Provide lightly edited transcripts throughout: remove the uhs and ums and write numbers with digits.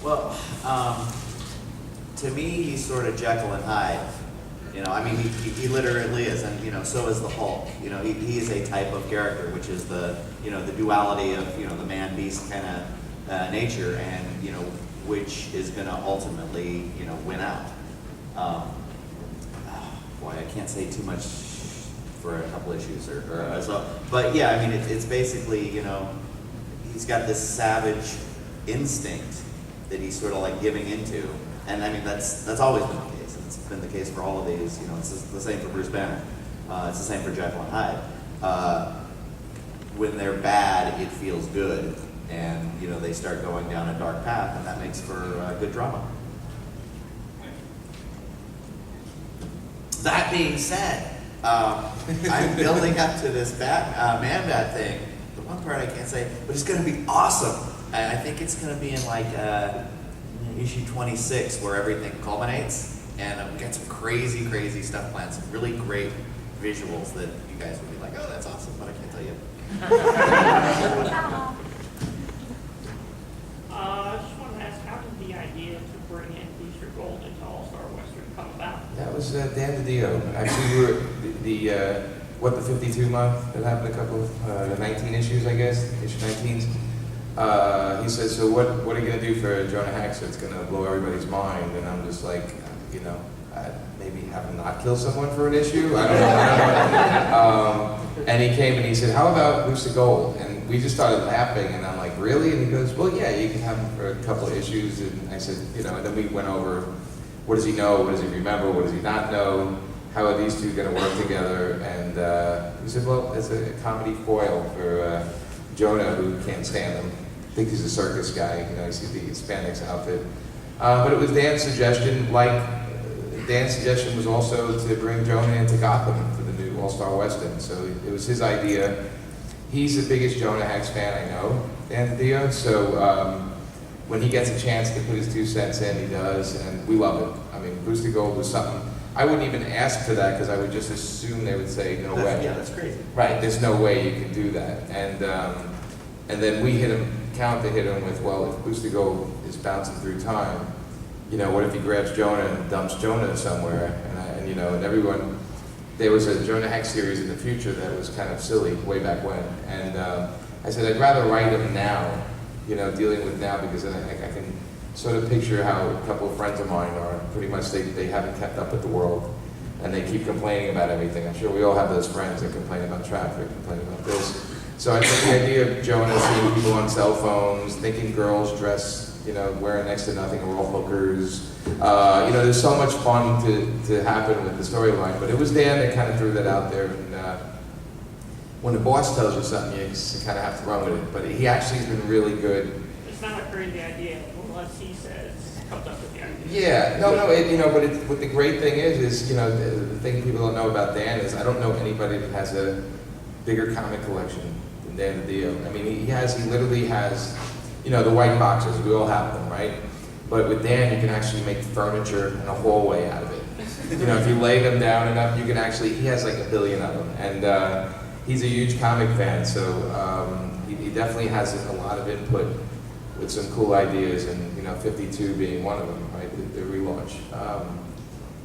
Well, to me, he's sort of Jekyll and Hyde. I mean, he literally is, and so is the Hulk. He is a type of character, which is the the duality of the man beast kind of nature, and which is going to ultimately win out. Boy, I can't say too much for a couple issues or so, but yeah, I mean, it's basically he's got this savage instinct that he's sort of like giving into, and I mean that's always been the case. It's been the case for all of these. It's the same for Bruce Banner. It's the same for Jekyll and Hyde. When they're bad, it feels good, and they start going down a dark path, and that makes for good drama. That being said, I'm building up to this Man-Bat thing. The one part I can't say, but it's going to be awesome. I think it's going to be in like issue 26 where everything culminates, and we got some crazy, crazy stuff planned, some really great visuals that you guys will be like, oh, that's awesome, but I can't tell you. I just wanted to ask, how did the idea to bring in Booster Gold into All-Star Western come about? That was Dan DiDio. Actually, we were the 52 month that happened a couple of 19 issues, I guess, issue 19s. He says, so what are you going to do for Jonah Hex that's going to blow everybody's mind? And I'm just like, maybe have him not kill someone for an issue? I don't know. And he came and he said, how about Booster Gold? And we just started laughing, and I'm like, really? And he goes, well, yeah, you can have him for a couple of issues. And I said, and then we went over, what does he know? What does he remember? What does he not know? How are these two going to work together? And he said, well, it's a comedy foil for Jonah, who can't stand him. I think he's a circus guy, you see the spandex outfit. But it was Dan's suggestion. Dan's suggestion was also to bring Jonah into Gotham for the new All-Star Western. So it was his idea. He's the biggest Jonah Hex fan I know, Dan DiDio. So when he gets a chance to put his 2 cents in, he does, and we love it. I mean, Booster Gold was something. I wouldn't even ask for that because I would just assume they would say, no way. Yeah, that's crazy. Right, there's no way you can do that. And then we hit him with, well, if Booster Gold is bouncing through time, what if he grabs Jonah and dumps Jonah somewhere? And everyone, there was a Jonah Hex series in the future that was kind of silly way back when. And I said, I'd rather write him now, dealing with now, because then I can sort of picture how a couple of friends of mine are. Pretty much they haven't kept up with the world, and they keep complaining about everything. I'm sure we all have those friends that complain about traffic, complain about this. So I think the idea of Jonah seeing people on cell phones, thinking girls dress, wearing next to nothing, are all hookers. There's so much fun to happen with the storyline. But it was Dan that kind of threw that out there. And when the boss tells you something, you just kind of have to run with it. But he actually has been really good. It's not a crazy idea unless he comes up with the idea. Yeah, but the great thing is the thing people don't know about Dan is I don't know anybody that has a bigger comic collection than Dan DiDio. I mean, he literally has, the white boxes. We all have them, right? But with Dan, you can actually make furniture and a hallway out of it. If you lay them down enough, you can actually. He has like 1 billion of them, and he's a huge comic fan. So he definitely has a lot of input with some cool ideas, and 52 being one of them, right? The relaunch.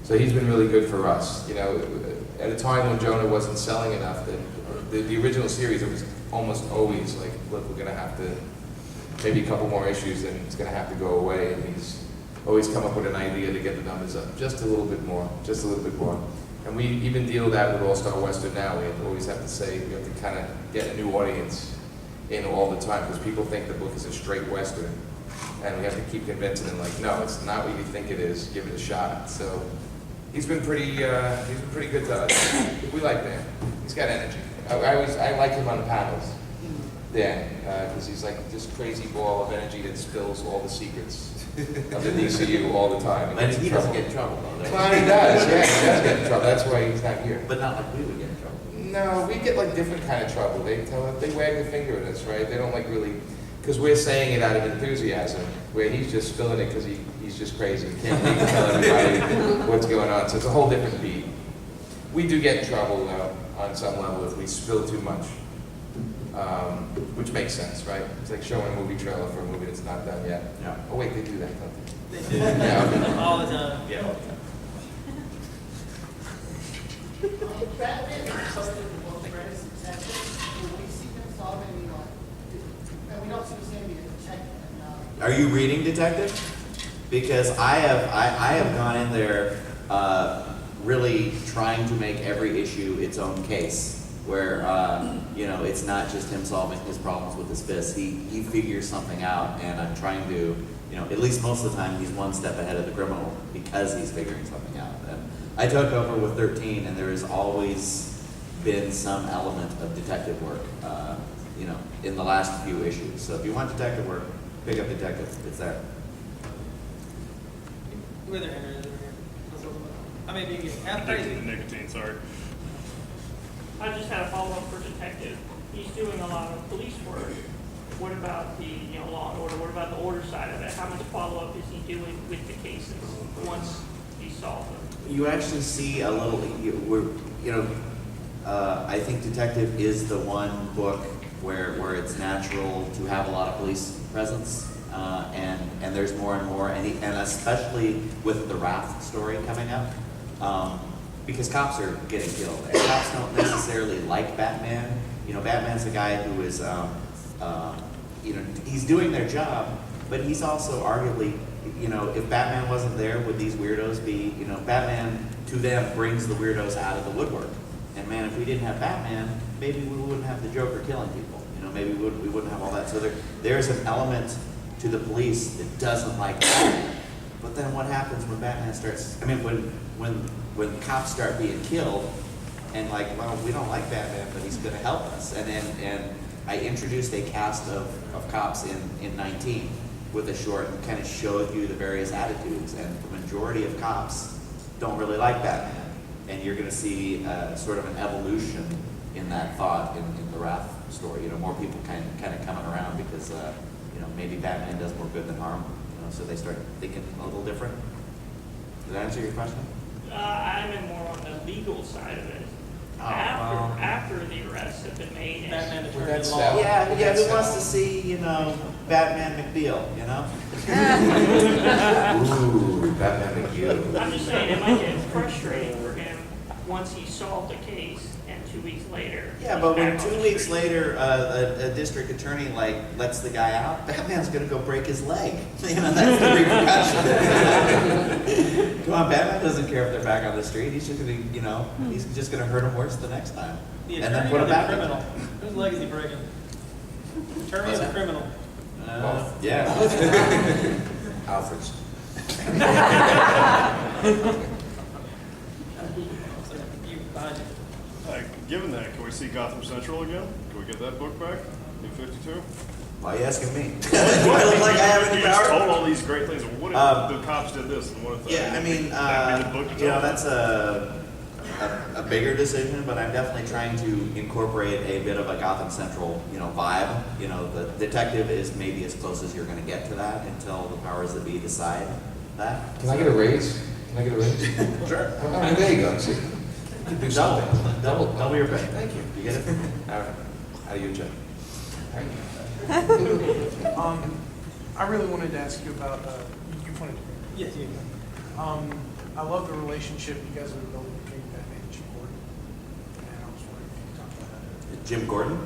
So he's been really good for us. At a time when Jonah wasn't selling enough, that the original series, it was almost always like, look, we're gonna have to maybe a couple more issues, and it's gonna have to go away. And he's always come up with an idea to get the numbers up just a little bit more, And we even deal with that with All-Star Western now. We always have to say, we have to kind of get a new audience in all the time, because people think the book is a straight Western. And we have to keep convincing them, like, no, it's not what you think it is. Give it a shot. So he's been pretty good to us. We like Dan. He's got energy. I like him on the panels, Dan, because he's like this crazy ball of energy that spills all the secrets of the DCU all the time. And he doesn't get in trouble, though. Well, he does. Yeah, he does get in trouble. That's why he's not here. But not like we would get in trouble. No, we get like different kind of trouble. They wag the finger at us, right? They don't like really, because we're saying it out of enthusiasm, where he's just spilling it because he's just crazy. He can't wait to tell everybody what's going on. So it's a whole different beat. We do get in trouble, though, on some level if we spill too much. which makes sense, right? It's like showing a movie trailer for a movie that's not done yet. Yeah. Oh wait, they do that, don't they? They do. Yeah, okay. All the time. Yeah. Batman is posted in both greatest detectives. When we see him solve any and we don't see the same detective. Are you reading Detective? Because I have gone in there really trying to make every issue its own case, where you know, it's not just him solving his problems with his fists. He figures something out, and I'm trying to, you know, at least most of the time he's one step ahead of the criminal because he's figuring something out. And I took over with 13, and there has always been some element of detective work, you know, in the last few issues. So if you want detective work, pick up Detective. It's there. Where their Henry is over here. I may be getting half Addicted crazy. to nicotine, sorry. I just had a follow-up for detective. He's doing a lot of police work. What about the, you know, law and order? What about the order side of it? How much follow-up is he doing with the cases once he solves them? You actually see a little, I think Detective is the one book where it's natural to have a lot of police presence, and there's more and more, and especially with the Wrath story coming up, because cops are getting killed, and cops don't necessarily like Batman. You know, Batman's a guy who is, you know, he's doing their job, but he's also arguably, you know, if Batman wasn't there, would these weirdos be, you know, Batman to them brings the weirdos out of the woodwork. And man, if we didn't have Batman, maybe we wouldn't have the Joker killing people. You know, maybe we wouldn't have all that. So there's an element to the police that doesn't like Batman. But then what happens when Batman starts, I mean, when cops start being killed, and like, well, we don't like Batman, but he's gonna help us. And I introduced a cast of cops in 19 with a short and kind of showed you the various attitudes, and the majority of cops don't really like Batman. And you're going to see sort of an evolution in that thought in the Wrath story. You know, more people kind of coming around because you know, maybe Batman does more good than harm. You know, so they start thinking a little different. Did that answer your question? I'm in more on the legal side of it. Oh, well. After the arrests have been made. and- Batman With attorney that at style. law. Yeah. Who wants to see, you know, Batman McBeal? You know. Ooh, Batman McGee. I'm just saying, it might get frustrating for him once he's solved the case and 2 weeks later. Yeah, he's but when back on 2 the weeks street. later a district attorney like lets the guy out, Batman's gonna go break his leg. You know, that's the repercussion. Come on, Batman doesn't care if they're back on the street. He's just gonna, you know, he's just gonna hurt him worse the next time, The and then attorney put or him the back. criminal? Whose leg is he breaking? Attorney or the criminal? Yeah. Alfred's. You behind you. Given that, can we see Gotham Central again? Can we get that book back? New 52? Why are you asking me? Do I look like I have any You just told power? all these great things. What if Um, the cops did this and what if that? Yeah, I mean, That'd be the book to you know, tell. that's a bigger decision, but I'm definitely trying to incorporate a bit of a Gotham Central, you know, vibe. You know, the detective is maybe as close as you're gonna get to that until the powers that be decide that. Can I get a raise? Can I get a raise? Sure. Oh, there you go. See, you can do something. Double your pay. Thank you. You get it? All right. How do you, Joe? I really wanted to ask you about, you pointed to me. Yes, you. I love the relationship you guys are building between Batman and Jim Gordon. And I was wondering if you could talk about that. Jim Gordon?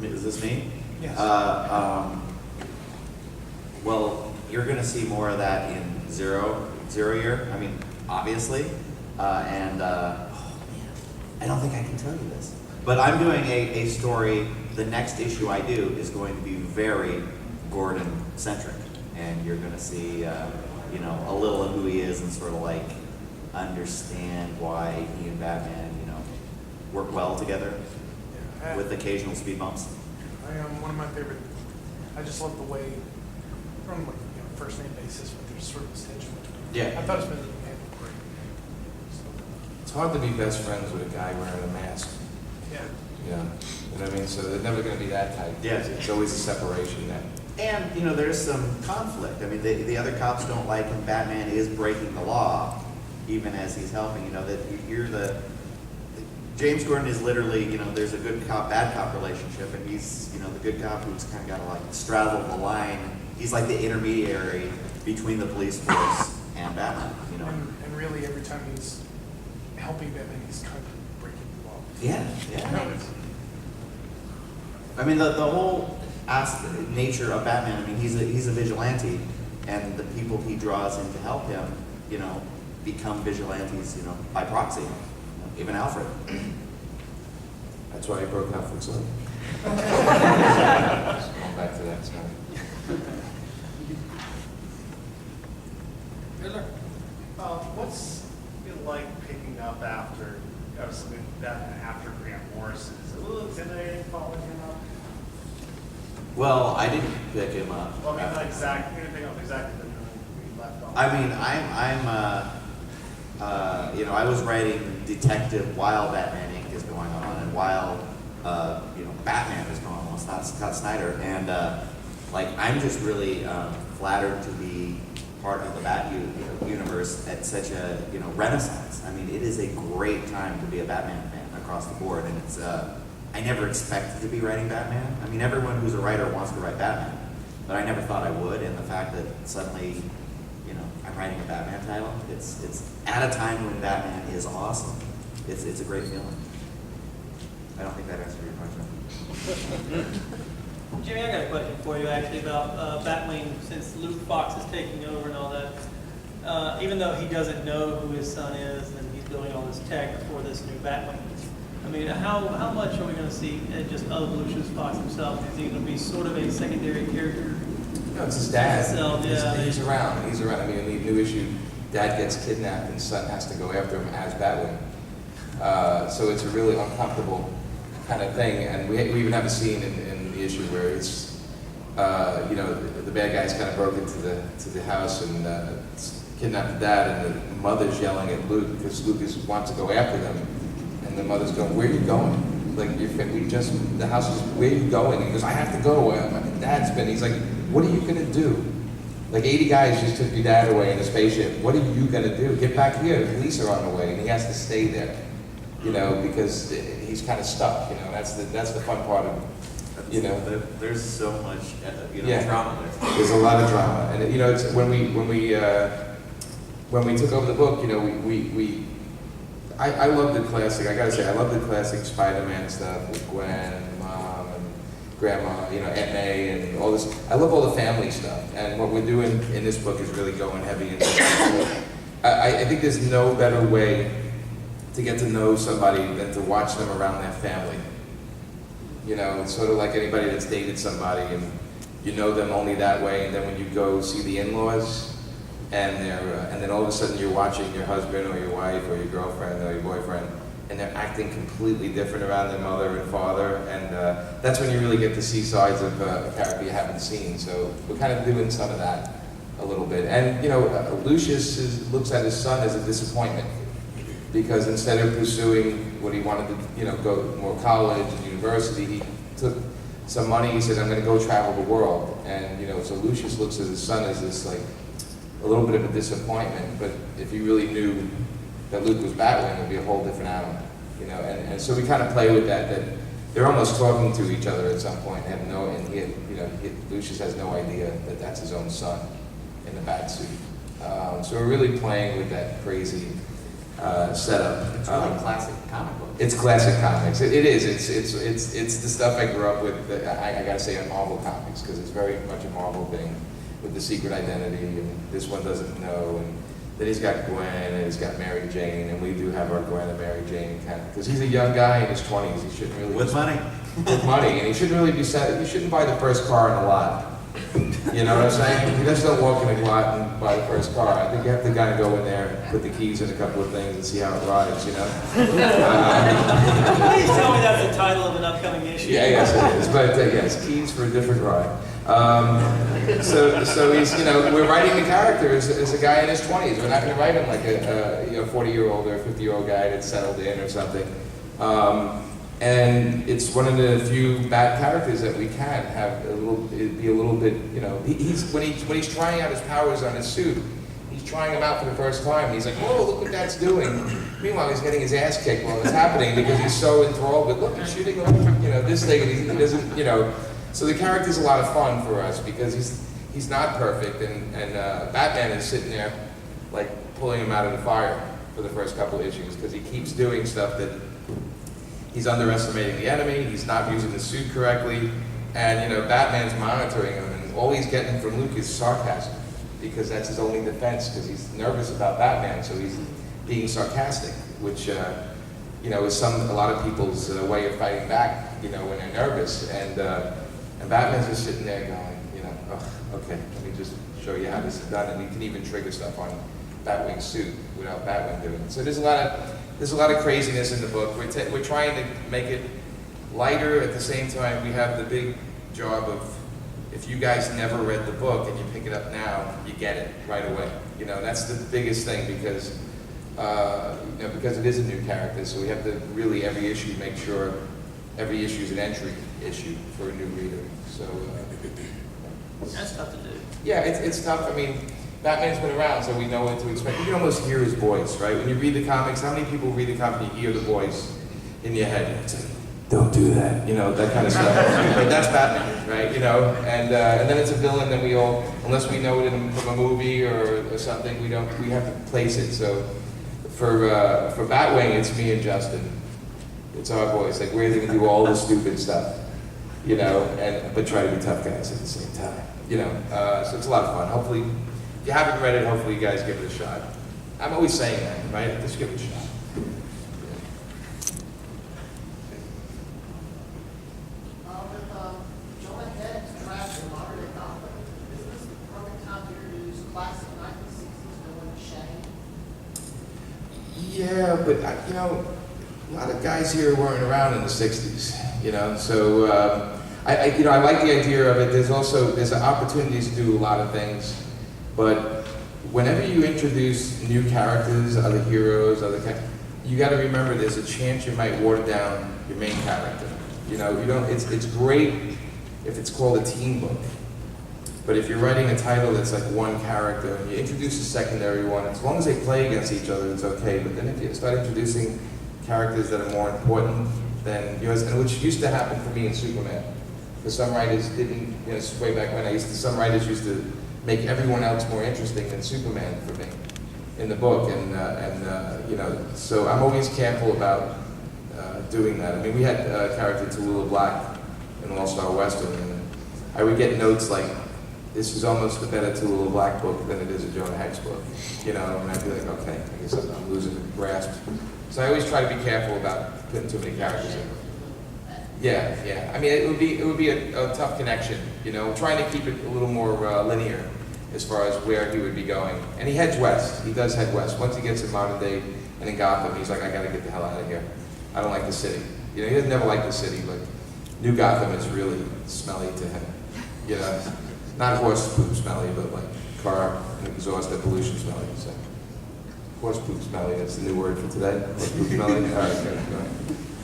Is this me? Yes. Well, you're gonna see more of that in zero year, I mean, obviously, oh man, I don't think I can tell you this, but I'm doing a story, the next issue I do is going to be very Gordon-centric, and you're gonna see, you know, a little of who he is and sort of like understand why he and Batman, you know, work well together Yeah, with occasional speed bumps. I am one of my favorite. I just love the way, from like, you know, first name basis, but there's sort of this tension between. Yeah. I thought it's been handled great. So, It's hard to be best friends with a guy wearing a mask. yeah. You know what I mean? So they're never going to be that tight. Yeah. It's always a separation there. And, you know, there's some conflict. I mean, the other cops don't like him. Batman is breaking the law, even as he's helping. You know, that you're James Gordon is literally, you know, there's a good cop, bad cop relationship, and he's, you know, the good cop who's kind of got to like straddle the line. He's like the intermediary between the police force and Batman, you know. And really, every time he's helping Batman, he's kind of breaking the law. Yeah, You yeah. know, it's- I mean, the whole nature of Batman, I mean, he's a vigilante, and the people he draws in to help him, you know, become vigilantes, you know, by proxy. You know, even Alfred. That's why he broke Alfred's leg. Going back to that, sorry. Riddler? What's it like picking up after, something that after Grant Morrison? Is it a little intimidating following him up? Well, I didn't pick him up. Well, I mean, not exactly, anything up exactly the we left off. I mean, you know, I was writing detective while Batman Inc. is going on, and while, you know, Batman is going on. Well, it's not Scott Snyder, and like, I'm just really flattered to be part of the Bat universe at such a, you know, renaissance. I mean, it is a great time to be a Batman fan across the board, and it's. I never expected to be writing Batman. I mean, everyone who's a writer wants to write Batman, but I never thought I would. And the fact that suddenly, you know, I'm writing a Batman title, it's at a time when Batman is awesome. It's a great feeling. I don't think that answered your question. Jimmy, I got a question for you actually about Batwing, since Luke Fox is taking over and all that. Even though he doesn't know who his son is and he's building all this tech for this new Batwing, I mean, how much are we going to see just of Lucius Fox himself? Is he going to be sort of a secondary character? No, it's his dad. So, yeah. He's around. He's around. I mean, in the new issue, dad gets kidnapped and son has to go after him as Batwing. So it's a really uncomfortable kind of thing. And we even have a scene in the issue where it's, you know, the bad guys kind of broke into the house and kidnapped the dad, and the mother's yelling at Luke because Luke wants to go after them. And the mother's going, "Where are you going? Like, the house is, where are you going?" And he goes, "I have to go. My dad's been." He's like, "What are you going to do? Like 80 guys just took your dad away in a spaceship. What are you going to do? Get back here. The police are on the way." And he has to stay there, you know, because he's kind of stuck, you know. That's the fun part of, you know. There's so much, you know, Yeah. drama there. There's a lot of drama. And, you know, it's when we took over the book, you know, I love the classic, I gotta say, I love the classic Spider-Man stuff with Gwen and Mom and Grandma, you know, Aunt May and all this. I love all the family stuff. And what we're doing in this book is really going heavy into that. I think there's no better way to get to know somebody than to watch them around their family. You know, it's sort of like anybody that's dated somebody and you know them only that way, and then when you go see the in-laws, and then all of a sudden you're watching your husband or your wife or your girlfriend or your boyfriend, and they're acting completely different around their mother and father, and that's when you really get to see sides of a character you haven't seen. So we're kind of doing some of that a little bit. And, you know, Lucius looks at his son as a disappointment, because instead of pursuing what he wanted to, you know, go more college and university, he took some money. He said, "I'm going to go travel the world." And, you know, so Lucius looks at his son as this, like, a little bit of a disappointment, but if you really knew that Luke was Batwing, it would be a whole different animal, you know. And so we kind of play with that they're almost talking to each other at some point, and Lucius has no idea that that's his own son in the bat suit. So we're really playing with that crazy setup. It's really classic comic book. It's classic comics. It is. It's the stuff I grew up with. I gotta say, on Marvel comics, because it's very much a Marvel thing, with the secret identity, and this one doesn't know, and then he's got Gwen, and he's got Mary Jane, and we do have our Gwen and Mary Jane kind of, because he's a young guy in his 20s, he shouldn't really... With money. With money, and he shouldn't really be set, you shouldn't buy the first car in the lot. You know what I'm saying? You just don't walk in a lot and buy the first car. I think you have to kind of go in there, put the keys in a couple of things and see how it rides, you know? Please tell me that's the title of an upcoming issue. Yeah, yes it is, but yes, keys for a different ride. So he's, you know, we're writing the character as a guy in his 20s. We're not going to write him like a 40-year-old or a 50-year-old guy that's settled in or something. And it's one of the few bad characters that we can have be a little bit, you know, when he's trying out his powers on his suit, he's trying them out for the first time, and he's like, whoa, look what that's doing. Meanwhile, he's getting his ass kicked while it's happening because he's so enthralled with, look, he's shooting, this thing, and he doesn't, So the character's a lot of fun for us because he's not perfect, and Batman is sitting there, like, pulling him out of the fire for the first couple of issues because he keeps doing stuff that he's underestimating the enemy, he's not using the suit correctly, and, Batman's monitoring him, and all he's getting from Luke is sarcasm because that's his only defense because he's nervous about Batman, so he's being sarcastic, which, is a lot of people's way of fighting back, when they're nervous, and Batman's just sitting there going, oh, okay, let me just show you how this is done, and he can even trigger stuff on Batwing's suit without Batwing doing it. So there's a lot of craziness in the book. We're trying to make it lighter. At the same time, we have the big job of, if you guys never read the book and you pick it up now, you get it right away. That's the biggest thing because it is a new character. So we have to really, every issue, make sure every issue is an entry issue for a new reader. So That's tough to do. yeah, it's tough. I mean, Batman's been around, so we know what to expect. You can almost hear his voice, right? When you read the comics, how many people read the comic and you hear the voice in your head? It's like, don't do that, that kind of stuff. But that's Batman, right? And then it's a villain that we all, unless we know it from a movie or something, we have to place it. So for Batwing, it's me and Justin. It's our voice. Like, we're going to do all the stupid stuff, but try to be tough guys at the same time, So it's a lot of fun. Hopefully, if you haven't read it, hopefully you guys give it a shot. I'm always saying that, right? Just give it a shot. With Jonah Head's draft in modern day Gotham, is this the perfect time to introduce classic 1960s villain Shane? Yeah, but a lot of guys here weren't around in the '60s, So I like the idea of it. There's opportunities to do a lot of things, but whenever you introduce new characters, other heroes, you got to remember there's a chance you might water down your main character. It's great if it's called a team book, but if you're writing a title that's like one character and you introduce a secondary one, as long as they play against each other, it's okay. But then if you start introducing characters that are more important than yours, and which used to happen for me in Superman, because some writers didn't, way back when some writers used to make everyone else more interesting than Superman for me in the book, so I'm always careful about doing that. I mean, we had a character, Tallulah Black, in All-Star Western, and I would get notes like, this is almost a better Tallulah Black book than it is a Jonah Hex book, and I'd be like, okay, I guess I'm losing the grasp. So I always try to be careful about putting too many characters in. Yeah. I mean, it would be a tough connection, trying to keep it a little more linear as far as where he would be going. And he heads west. He does head west. Once he gets in modern day and in Gotham, he's like, I got to get the hell out of here. I don't like the city. He doesn't never like the city, but New Gotham is really smelly to him. Not horse poop smelly, but like car and exhaust and pollution smelly. So. Horse poop smelly, that's the new word for today. Horse poop smelly. All right, go ahead.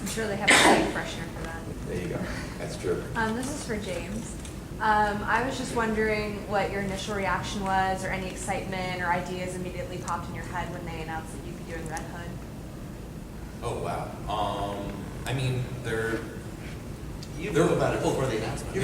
I'm sure they have a air freshener for that. There you go. That's true. This is for James. I was just wondering what your initial reaction was, or any excitement or ideas immediately popped in your head when they announced that you'd be doing Red Hood. Oh wow. I mean, You knew about it before the announcement. You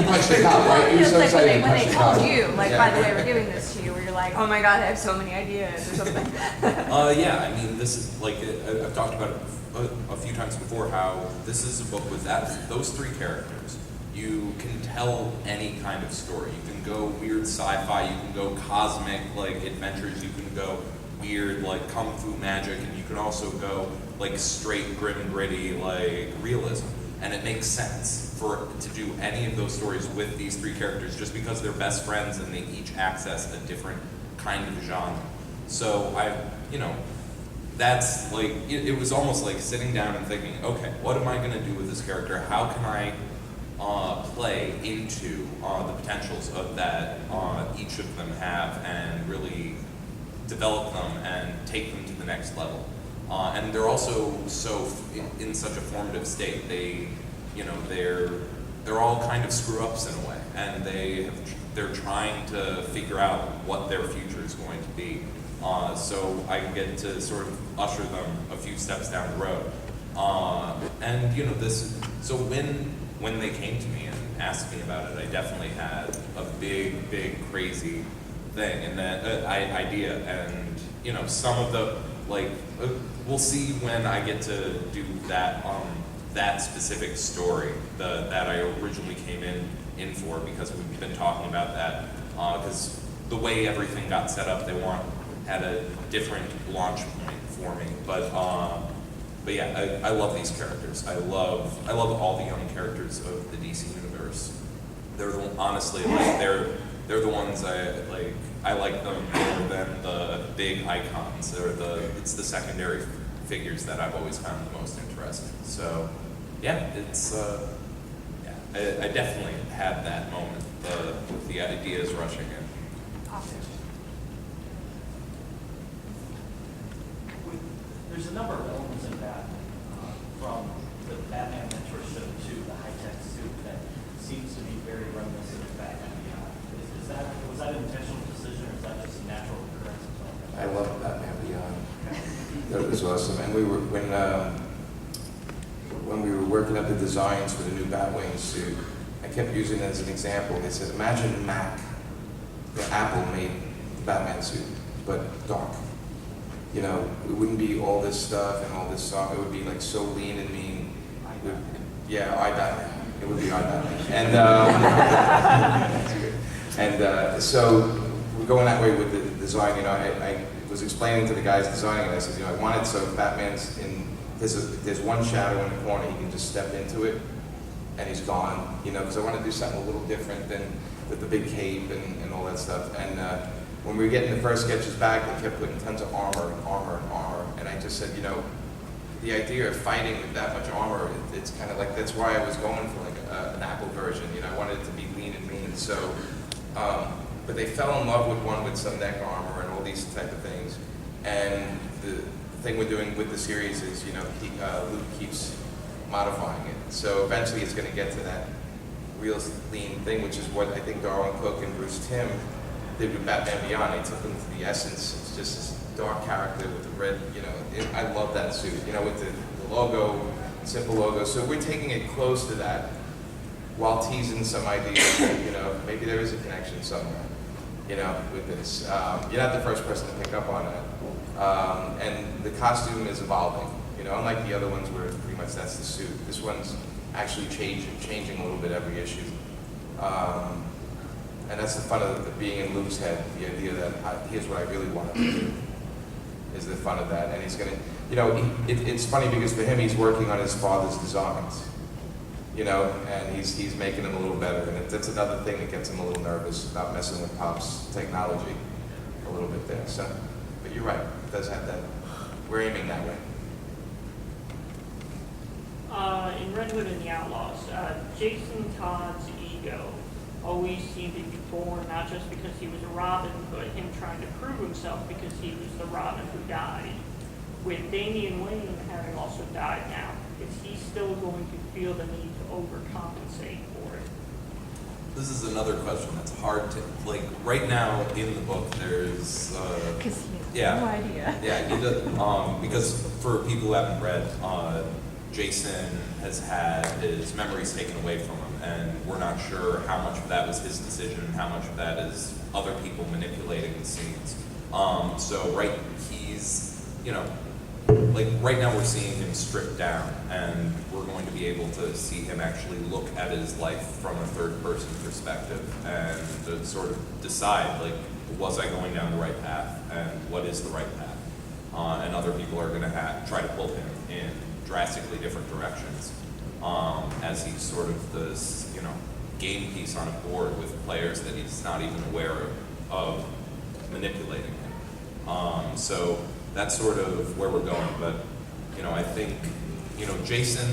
punched the cop, right? You were Just so like excited when you they punched the told cop. you, like, Yeah. by the way, we're giving this to you, where you're like, oh my god, I have so many ideas, or something. yeah. I mean, this is like I've talked about it a few times before. How this is a book with those three characters. You can tell any kind of story. You can go weird sci-fi. You can go cosmic like adventures. You can go weird like kung fu magic, and you can also go like straight grim and gritty like realism. And it makes sense to do any of those stories with these three characters just because they're best friends and they each access a different kind of genre. So that's like, it was almost like sitting down and thinking, okay, what am I gonna do with this character? How can I play into the potentials of that each of them have and really develop them and take them to the next level. And they're also in such a formative state. They're they're all kind of screw ups in a way, and they're trying to figure out what their future is going to be. So I get to sort of usher them a few steps down the road. And you know, so when they came to me and asked me about it, I definitely had a big crazy thing and that idea. And you know, some of the we'll see when I get to do that that specific story that I originally came in for, because we've been talking about that because the way everything got set up, they had a different launch point for me. But yeah, I love these characters. I love all the young characters of the DC universe. They're honestly they're the ones I like. I like them more than the big icons. It's the secondary figures that I've always found the most interesting. So yeah, it's I definitely had that moment. The ideas rushing in. Awesome. There's a number of elements in that, from the Batman mentorship to the high-tech suit, that seems to be very reminiscent of Batman Beyond. Was that an intentional decision, or is that just a natural occurrence? I love Batman Beyond. That was awesome. And when we were working up the designs for the new Batwing suit, I kept using it as an example. They said, imagine Mac, Apple made the Batman suit, but dark. You know, it wouldn't be all this stuff and all this stuff. It would be like so lean and mean. Batman. It would be Batman. And so we're going that way with the design. You know, I was explaining to the guys designing it. I said, you know, I want it so Batman's in. There's one shadow in the corner. He can just step into it, and he's gone. You know, because I want to do something a little different than with the big cape and all that stuff. And when we were getting the first sketches back, they kept putting tons of armor. And I just said, you know, the idea of fighting with that much armor, it's kind of like, that's why I was going for like an Apple version. You know, I wanted it to be lean and mean. So, but they fell in love with one with some neck armor and all these type of things. And the thing we're doing with the series is, you know, Luke keeps modifying it. So eventually it's going to get to that real lean thing, which is what I think Darwin Cook and Bruce Timm did with Batman Beyond. They took them to the essence. It's just this dark character with the red, you know, I love that suit, you know, with the logo, simple logo. So we're taking it close to that while teasing some ideas that, you know, maybe there is a connection somewhere, you know, with this. You're not the first person to pick up on that. And the costume is evolving, you know, unlike the other ones where pretty much that's the suit. This one's actually changing a little bit every issue. And that's the fun of being in Luke's head, the idea that here's what I really want to do, is the fun of that. And he's going to, you know, it's funny because for him, he's working on his father's designs, you know, and he's making them a little better. And that's another thing that gets him a little nervous about messing with Pop's technology a little bit there. So, but you're right, it does have that. We're aiming that way. In Red Hood and the Outlaws, Jason Todd's ego always seemed to be born not just because he was a Robin, but him trying to prove himself because he was the Robin who died. With Damian Wayne having also died now, is he still going to feel the need to overcompensate for it? This is another question that's hard to, like, right now in the book there's Because he yeah. has no idea. Yeah, he does, because for people who haven't read, Jason has had his memories taken away from him, and we're not sure how much of that was his decision and how much of that is other people manipulating the scenes. So he's, you know, like right now we're seeing him stripped down, and we're going to be able to see him actually look at his life from a third-person perspective and to sort of decide, like, was I going down the right path, and what is the right path? And other people are going to try to pull him in drastically different directions, as he's sort of this, you know, game piece on a board with players that he's not even aware of manipulating him. So that's sort of where we're going. But, you know, I think, you know, Jason,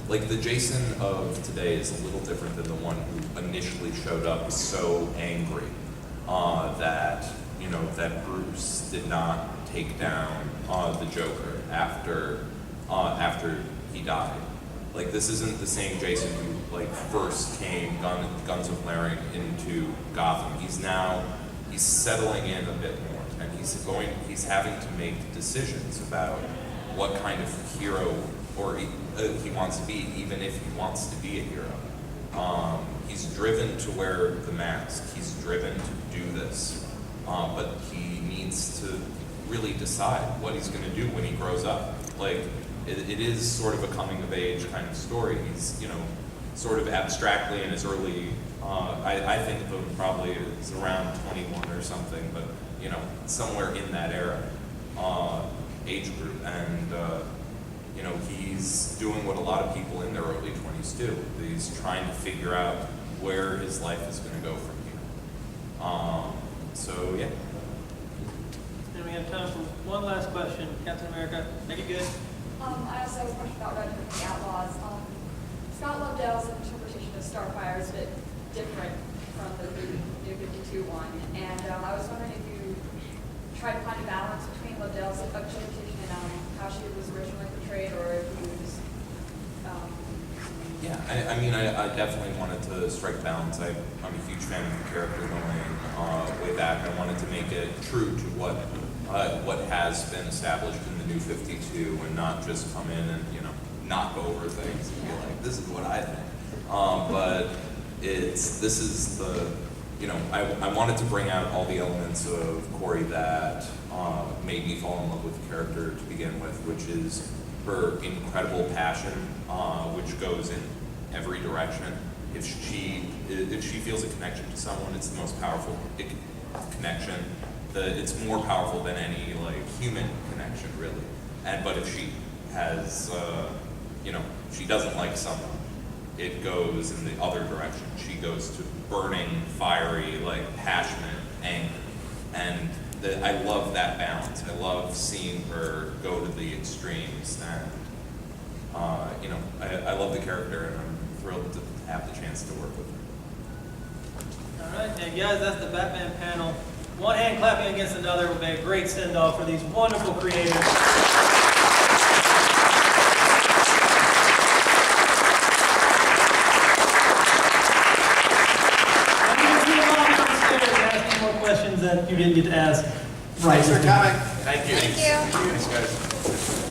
like the Jason of today is a little different than the one who initially showed up so angry that, you know, that Bruce did not take down the Joker after he died. Like, this isn't the same Jason who, like, first came guns a-blaring into Gotham. He's settling in a bit more, and he's having to make decisions about what kind of hero he wants to be, even if he wants to be a hero. He's driven to wear the mask. He's driven to do this, but he needs to really decide what he's going to do when he grows up. Like, it is sort of a coming of age kind of story. He's, sort of abstractly in his early, I think of him probably is around 21 or something, but, somewhere in that era, age group. And, he's doing what a lot of people in their early 20s do. He's trying to figure out where his life is going to go from here. So, yeah. And we have time for one last question. Captain America, make it good. I also have a question about Red Hood and the Outlaws. Scott Lobdell's interpretation of Starfire is a bit different from the New 52 one, and I was wondering if you tried to find a balance between Lobdell's interpretation and how she was originally portrayed, or if you just... Yeah, I definitely wanted to strike balance. I'm a huge fan of the character going way back. I wanted to make it true to what has been established in the New 52, and not just come in and knock over things and be like, this is what I think. But I wanted to bring out all the elements of Corey that made me fall in love with the character to begin with, which is her incredible passion, which goes in every direction. If she feels a connection to someone, it's the most powerful connection. It's more powerful than any human connection, really. But if she has, she doesn't like someone, it goes in the other direction. She goes to burning, fiery, passionate anger, and I love that balance. I love seeing her go to the extremes, and I love the character, and I'm thrilled to have the chance to work with her. All right, and guys, that's the Batman panel. One hand clapping against another would be a great send-off for these wonderful creators. Asking more questions that you didn't get to ask. Thanks for coming. Thank you. Thank you. Thanks, guys.